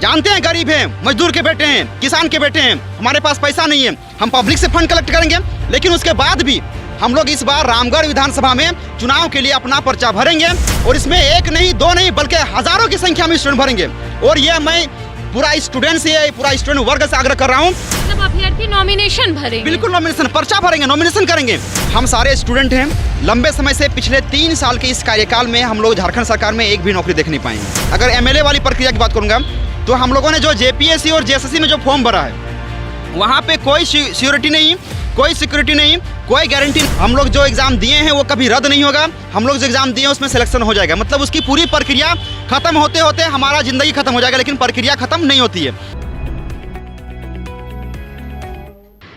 जानते हैं गरीब हैं, मजदूर के बेटे हैं, किसान के बेटे हैं, हमारे पास पैसा नहीं है, हम पब्लिक से फंड कलेक्ट करेंगे। लेकिन उसके बाद भी हम लोग इस बार रामगढ़ विधानसभा में चुनाव के लिए अपना पर्चा भरेंगे और इसमें एक नहीं दो नहीं बल्कि हजारों की संख्या में स्टूडेंट भरेंगे। और ये मैं पूरा स्टूडेंट से, पूरा स्टूडेंट वर्ग से आग्रह कर रहा हूँ। मतलब अभ्यर्थी नॉमिनेशन भरेंगे? बिल्कुल नॉमिनेशन, पर्चा भरेंगे, नॉमिनेशन करेंगे। हम सारे स्टूडेंट हैं, लंबे समय से पिछले 3 साल के इस कार्यकाल में हम लोग झारखंड सरकार में एक भी नौकरी देख नहीं पाए हैं। अगर एमएलए वाली प्रक्रिया की बात करूंगा तो हम लोगों ने जो जेपीएससी और जेएसएससी में जो फॉर्म भरा है वहाँ पे कोई श्योरिटी नहीं, कोई सिक्योरिटी नहीं, कोई गारंटी। हम लोग जो एग्जाम दिए हैं वो कभी रद्द नहीं होगा, हम लोग जो एग्जाम दिए हैं उसमें सिलेक्शन हो जाएगा। मतलब उसकी पूरी प्रक्रिया खत्म होते होते हमारा जिंदगी खत्म हो जाएगा, लेकिन प्रक्रिया खत्म नहीं होती है।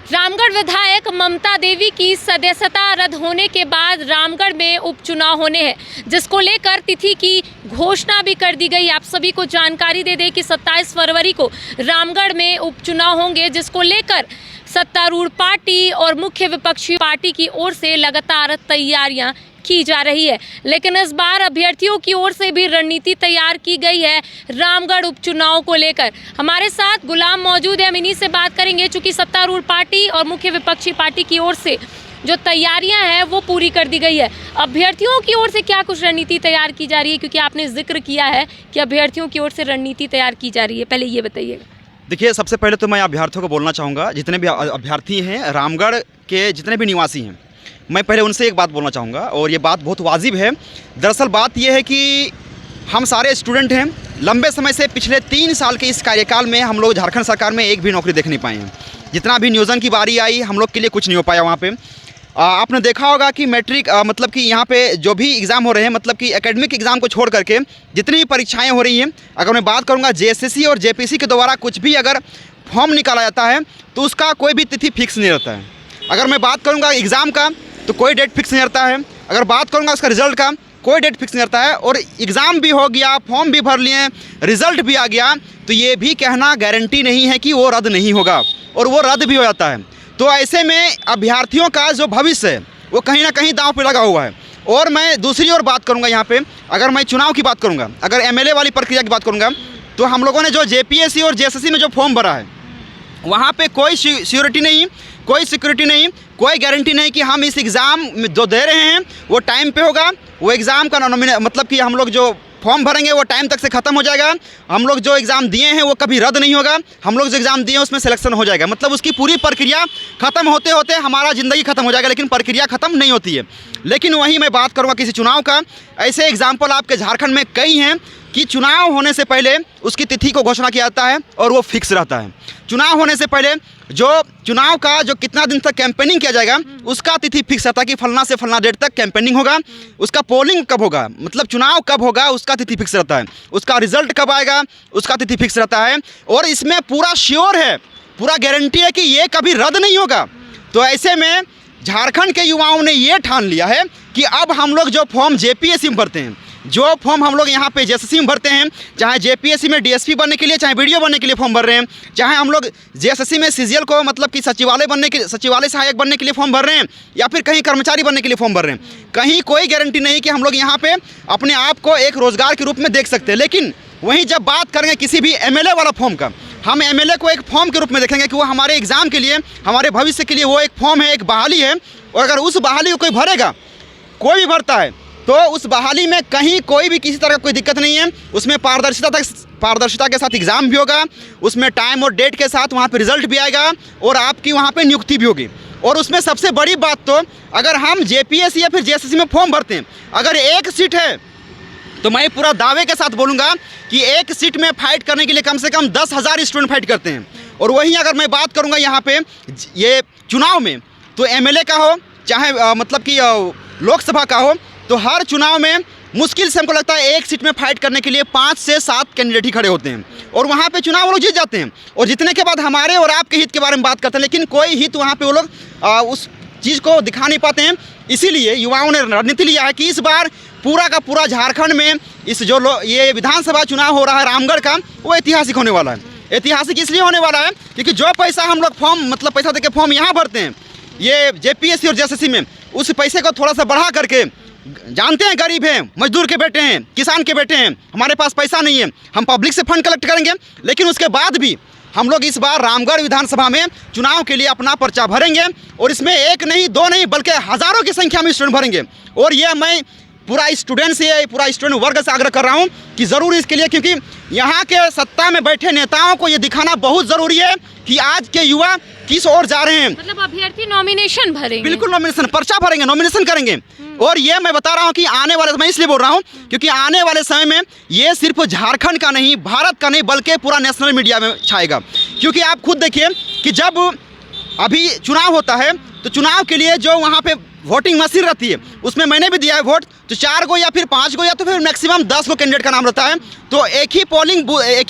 रामगढ़ विधायक ममता देवी की सदस्यता रद्द होने के बाद रामगढ़ में उपचुनाव होने हैं, जिसको लेकर तिथि की घोषणा भी कर दी गई। आप सभी को जानकारी दे दें कि 27 फरवरी को रामगढ़ में उपचुनाव होंगे, जिसको लेकर सत्तारूढ़ पार्टी और मुख्य विपक्षी पार्टी की ओर से लगातार तैयारियां की जा रही है। लेकिन इस बार अभ्यर्थियों की ओर से भी रणनीति तैयार की गई है रामगढ़ उपचुनाव को लेकर। हमारे साथ गुलाम मौजूद है, हम इन्हीं से बात करेंगे। चूंकि सत्तारूढ़ पार्टी और मुख्य विपक्षी पार्टी की ओर से जो तैयारियां हैं वो पूरी कर दी गई है, अभ्यर्थियों की ओर से क्या कुछ रणनीति तैयार की जा रही है? क्योंकि आपने जिक्र किया है कि अभ्यर्थियों की ओर से रणनीति तैयार की जा रही है, पहले ये बताइएगा। देखिए, सबसे पहले तो मैं अभ्यर्थियों को बोलना चाहूँगा, जितने भी अभ्यर्थी हैं रामगढ़ के, जितने भी निवासी हैं, मैं पहले उनसे एक बात बोलना चाहूँगा और ये बात बहुत वाजिब है। दरअसल बात ये है कि हम सारे स्टूडेंट हैं, लंबे समय से पिछले 3 साल के इस कार्यकाल में हम लोग झारखंड सरकार में एक भी नौकरी देख नहीं पाए हैं। जितना भी नियोजन की बारी आई हम लोग के लिए कुछ नहीं हो पाया वहाँ पे। आपने देखा होगा कि मैट्रिक मतलब कि यहाँ पे जो भी एग्ज़ाम हो रहे हैं, मतलब कि एकेडमिक एग्ज़ाम को छोड़ करके जितनी भी परीक्षाएं हो रही हैं, अगर मैं बात करूँगा जेएसएससी और जेपीएससी के द्वारा कुछ भी अगर फॉर्म निकाला जाता है तो उसका कोई भी तिथि फिक्स नहीं रहता है। अगर मैं बात करूँगा एग्ज़ाम का तो कोई डेट फिक्स नहीं रहता है, अगर बात करूँगा उसका रिजल्ट का कोई डेट फिक्स नहीं रहता है। और एग्ज़ाम भी हो गया, फॉर्म भी भर लिए, रिजल्ट भी आ गया, तो ये भी कहना गारंटी नहीं है कि वो रद्द नहीं होगा, और वो रद्द भी हो जाता है। तो ऐसे में अभ्यर्थियों का जो भविष्य है वो कहीं ना कहीं दांव पे लगा हुआ है। और मैं दूसरी ओर बात करूंगा यहाँ पे, अगर मैं चुनाव की बात करूंगा, अगर एमएलए वाली प्रक्रिया की बात करूंगा तो हम लोगों ने जो जेपीएससी और जेएसएससी में जो फॉर्म भरा है वहाँ पे कोई श्योरिटी नहीं, कोई सिक्योरिटी नहीं, कोई गारंटी नहीं कि हम इस एग्ज़ाम जो दे रहे हैं वो टाइम पे होगा। वो एग्ज़ाम का मतलब कि हम लोग जो फॉर्म भरेंगे वो टाइम तक से ख़त्म हो जाएगा, हम लोग जो एग्ज़ाम दिए हैं वो कभी रद्द नहीं होगा, हम लोग जो एग्ज़ाम दिए हैं उसमें सिलेक्शन हो जाएगा। मतलब उसकी पूरी प्रक्रिया ख़त्म होते होते हमारा ज़िंदगी ख़त्म हो जाएगा, लेकिन प्रक्रिया ख़त्म नहीं होती है। लेकिन वहीं मैं बात करूँगा किसी चुनाव का, ऐसे एग्जाम्पल आपके झारखंड में कई हैं कि चुनाव होने से पहले उसकी तिथि को घोषणा किया जाता है और वो फिक्स रहता है। चुनाव होने से पहले जो चुनाव का जो कितना दिन तक कैंपेनिंग किया जाएगा उसका तिथि फिक्स रहता है कि फलना से फलना डेट तक कैंपेनिंग होगा, उसका पोलिंग कब होगा, मतलब चुनाव कब होगा उसका तिथि फिक्स रहता है, उसका रिजल्ट कब आएगा उसका तिथि फिक्स रहता है। और इसमें पूरा श्योर है, पूरा गारंटी है कि ये कभी रद्द नहीं होगा। तो ऐसे में झारखंड के युवाओं ने ये ठान लिया है कि अब हम लोग जो फॉर्म जेपीएससी में भरते हैं, जो फॉर्म हम लोग यहाँ पे जेएसएससी में भरते हैं, चाहे जेपीएससी में डीएसपी बनने के लिए, चाहे वीडियो बनने के लिए फॉर्म भर रहे हैं, चाहे हम लोग जेएसएससी में सीजीएल को मतलब कि सचिवालय सहायक बनने के लिए फॉर्म भर रहे हैं, या फिर कहीं कर्मचारी बनने के लिए फॉर्म भर रहे हैं, कहीं कोई गारंटी नहीं कि हम लोग यहाँ पे अपने आप को एक रोज़गार के रूप में देख सकते हैं। लेकिन वहीं जब बात करेंगे किसी भी एमएलए वाला फॉर्म का, हम एमएलए को एक फॉर्म के रूप में देखेंगे कि वो हमारे एग्ज़ाम के लिए, हमारे भविष्य के लिए वो एक फॉर्म है, एक बहाली है। और अगर उस बहाली को कोई भरेगा, कोई भी भरता है, तो उस बहाली में कहीं कोई भी किसी तरह का कोई दिक्कत नहीं है। उसमें पारदर्शिता के साथ एग्ज़ाम भी होगा, उसमें टाइम और डेट के साथ वहाँ पे रिजल्ट भी आएगा और आपकी वहाँ पे नियुक्ति भी होगी। और उसमें सबसे बड़ी बात, तो अगर हम जेपीएससी या फिर जेएसएससी में फॉर्म भरते हैं, अगर एक सीट है तो मैं पूरा दावे के साथ बोलूँगा कि एक सीट में फाइट करने के लिए कम से कम 10,000 स्टूडेंट फाइट करते हैं। और वहीं अगर मैं बात करूँगा यहाँ पे ये चुनाव में, तो एमएलए का हो चाहे मतलब कि लोकसभा का हो, तो हर चुनाव में मुश्किल से हमको लगता है एक सीट में फाइट करने के लिए 5 से 7 कैंडिडेट ही खड़े होते हैं और वहाँ पे चुनाव वो लोग जीत जाते हैं। और जीतने के बाद हमारे और आपके हित के बारे में बात करते हैं, लेकिन कोई हित वहाँ पे वो लोग उस चीज़ को दिखा नहीं पाते हैं। इसीलिए युवाओं ने रणनीति लिया है कि इस बार पूरा का पूरा झारखंड में इस जो ये विधानसभा चुनाव हो रहा है रामगढ़ का, वो ऐतिहासिक होने वाला है। ऐतिहासिक इसलिए होने वाला है क्योंकि जो पैसा हम लोग फॉर्म मतलब पैसा देके फॉर्म यहाँ भरते हैं ये जेपीएससी और जेएसएससी में, उस पैसे को थोड़ा सा बढ़ा करके जानते हैं गरीब हैं, मजदूर के बेटे हैं, किसान के बेटे हैं, हमारे पास पैसा नहीं है, हम पब्लिक से फंड कलेक्ट करेंगे, लेकिन उसके बाद भी हम लोग इस बार रामगढ़ विधानसभा में चुनाव के लिए अपना पर्चा भरेंगे और इसमें एक नहीं दो नहीं बल्कि हज़ारों की संख्या में स्टूडेंट भरेंगे। और ये मैं पूरा स्टूडेंट वर्ग से आग्रह कर रहा हूँ कि ज़रूर इसके लिए, क्योंकि यहाँ के सत्ता में बैठे नेताओं को ये दिखाना बहुत ज़रूरी है कि आज के युवा किस ओर जा रहे हैं। मतलब अभ्यर्थी नॉमिनेशन भरेंगे? बिल्कुल नॉमिनेशन, पर्चा भरेंगे, नॉमिनेशन करेंगे। और ये मैं बता रहा हूँ कि आने वाले, मैं इसलिए बोल रहा हूँ क्योंकि आने वाले समय में ये सिर्फ झारखंड का नहीं, भारत का नहीं, बल्कि पूरा नेशनल मीडिया में छाएगा। क्योंकि आप खुद देखिए कि जब अभी चुनाव होता है तो चुनाव के लिए जो वहाँ पे वोटिंग मशीन रहती है उसमें मैंने भी दिया है वोट, तो 4 गो या फिर 5 गो या तो फिर मैक्सिमम 10 गो कैंडिडेट का नाम रहता है। तो एक ही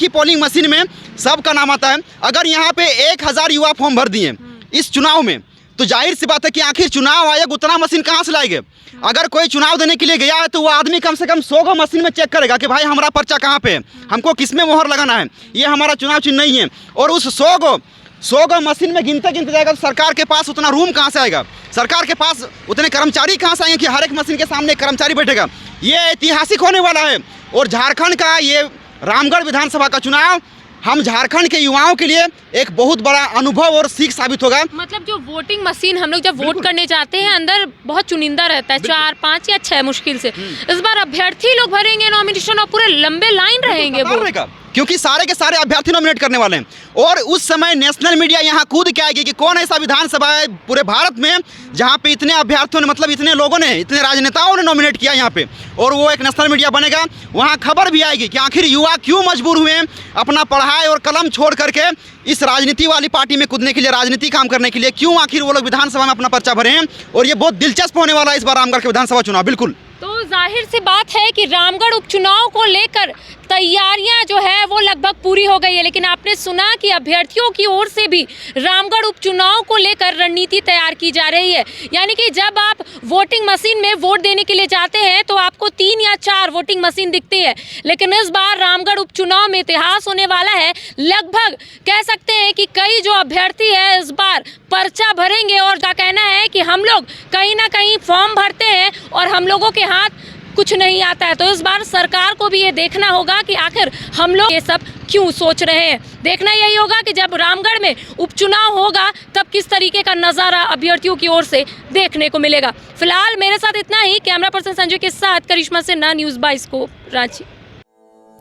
पोलिंग मशीन में सबका नाम आता है। अगर यहाँ पे 1000 युवा फॉर्म भर दिए इस चुनाव में, तो जाहिर सी बात है कि आखिर चुनाव आयोग उतना मशीन कहाँ से लाएंगे। अगर कोई चुनाव देने के लिए गया है तो वो आदमी कम से कम 100 गो मशीन में चेक करेगा कि भाई हमारा पर्चा कहाँ पे है, हमको किस में मोहर लगाना है, ये हमारा चुनाव चिन्ह नहीं है। और उस 100 गो मशीन में गिनते जाएगा तो सरकार के पास उतना रूम कहाँ से आएगा, सरकार के पास उतने कर्मचारी कहाँ से आएंगे कि हर एक मशीन के सामने कर्मचारी बैठेगा। ये ऐतिहासिक होने वाला है। और झारखंड का ये रामगढ़ विधानसभा का चुनाव हम झारखंड के युवाओं के लिए एक बहुत बड़ा अनुभव और सीख साबित होगा। मतलब जो वोटिंग मशीन हम लोग जब वोट करने जाते हैं अंदर बहुत चुनिंदा रहता है, 4, 5 या 6 मुश्किल से। इस बार अभ्यर्थी लोग भरेंगे नॉमिनेशन और पूरे लंबे लाइन रहेंगे वो, क्योंकि सारे के सारे अभ्यर्थी नॉमिनेट करने वाले हैं। और उस समय नेशनल मीडिया यहाँ कूद के आएगी कि कौन ऐसा विधानसभा है पूरे भारत में जहाँ पे इतने अभ्यर्थियों ने, मतलब इतने लोगों ने, इतने राजनेताओं ने नॉमिनेट किया यहाँ पे। और वो एक नेशनल मीडिया बनेगा, वहाँ खबर भी आएगी कि आखिर युवा क्यों मजबूर हुए अपना पढ़ाई और कलम छोड़ करके इस राजनीति वाली पार्टी में कूदने के लिए, राजनीति काम करने के लिए, क्यों आखिर वो लोग विधानसभा में अपना पर्चा भरे हैं। और ये बहुत दिलचस्प होने वाला है इस बार रामगढ़ के विधानसभा चुनाव। बिल्कुल, तो जाहिर सी बात है कि रामगढ़ उपचुनाव को लेकर तैयारियां जो है वो लगभग पूरी हो गई है, लेकिन आपने सुना कि अभ्यर्थियों की ओर से भी रामगढ़ उपचुनाव को लेकर रणनीति तैयार की जा रही है। यानी कि जब आप वोटिंग मशीन में वोट देने के लिए जाते हैं तो आपको 3 या 4 वोटिंग मशीन दिखती है, लेकिन इस बार रामगढ़ उपचुनाव में इतिहास होने वाला है। लगभग कह सकते हैं कि कई जो अभ्यर्थी है इस बार पर्चा भरेंगे और का कहना है कि हम लोग कहीं ना कहीं फॉर्म भरते हैं और हम लोगों के हाथ कुछ नहीं आता है। तो इस बार सरकार को भी ये देखना होगा कि आखिर हम लोग ये सब क्यों सोच रहे हैं। देखना यही होगा कि जब रामगढ़ में उपचुनाव होगा तब किस तरीके का नज़ारा अभ्यर्थियों की ओर से देखने को मिलेगा। फिलहाल मेरे साथ इतना ही। कैमरा पर्सन संजय के साथ करिश्मा सिन्हा, न्यूज़ 22 को रांची।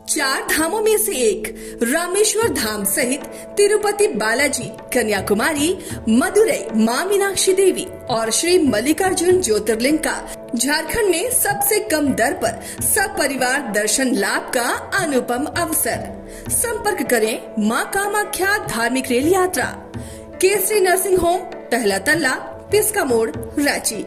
4 धामों में से एक रामेश्वर धाम सहित तिरुपति बालाजी, कन्याकुमारी, मदुरई मां मीनाक्षी देवी और श्री मल्लिकार्जुन ज्योतिर्लिंग का झारखंड में सबसे कम दर पर सब परिवार दर्शन लाभ का अनुपम अवसर। संपर्क करें मां कामाख्या धार्मिक रेल यात्रा, केसरी नर्सिंग होम, पहला तल्ला, पिस्का मोड़, रांची।